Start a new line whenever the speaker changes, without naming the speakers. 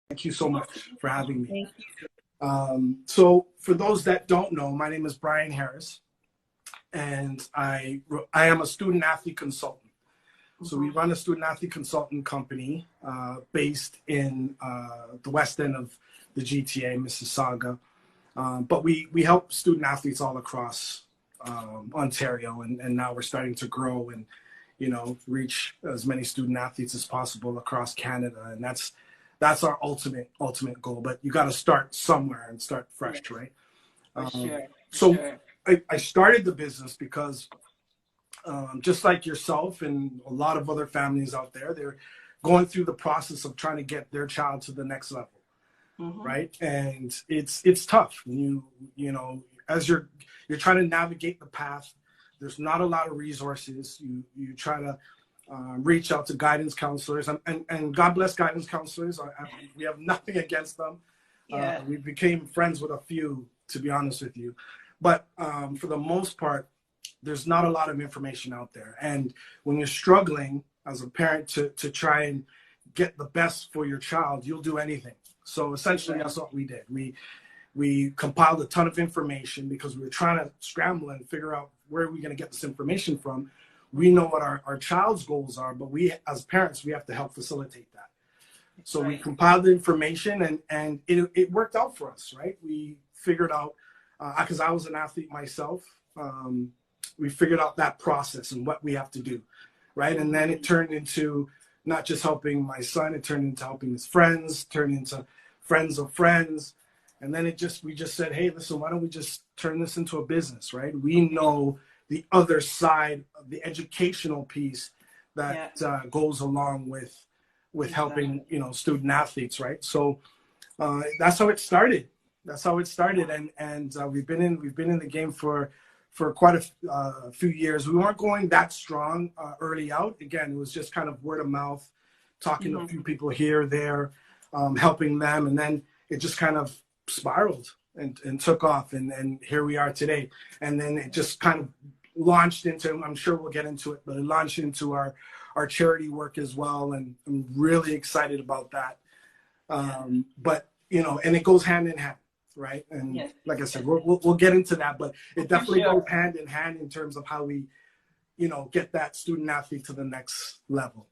Thank you so much for having me.
Thank you.
So for those that don't know, my name is Brian Harris, and I am a student athlete consultant. So we run a student athlete consultant company based in the west end of the GTA, Mississauga. But we help student athletes all across Ontario, and now we're starting to grow and, you know, reach as many student athletes as possible across Canada. And that's our ultimate goal. But you got to start somewhere and start fresh, right?
Sure.
I started the business because just like yourself and a lot of other families out there, they're going through the process of trying to get their child to the next level. Right. And it's tough. You know, as you're trying to navigate the path, there's not a lot of resources. You try to reach out to guidance counselors, and God bless guidance counselors. We have nothing against them. We became friends with a few, to be honest with you. But for the most part, there's not a lot of information out there. And when you're struggling as a parent to try and get the best for your child, you'll do anything. So essentially, that's what we did. We compiled a ton of information because we were trying to scramble and figure out where are we going to get this information from. We know what our child's goals are, but we, as parents, we have to help facilitate that. So we compiled the information, and it worked out for us, right? We figured out, because I was an athlete myself, we figured out that process and what we have to do, right? And then it turned into not just helping my son, it turned into helping his friends, turned into friends of friends. And then we just said, hey, listen, why don't we just turn this into a business, right? We know the other side of the educational piece that goes along with helping, you know, student athletes, right? So that's how it started. And we've been in the game for quite a few years. We weren't going that strong early out. Again, it was just kind of word of mouth, talking to a few people here, there, helping them. And then it just kind of spiraled and took off. And here we are today. And then it just kind of launched into, I'm sure we'll get into it, but it launched into our charity work as well. And I'm really excited about that. But, you know, and it goes hand in hand. Right. And like I said, we'll get into that, but it definitely goes hand in hand in terms of how we, you know, get that student athlete to the next level.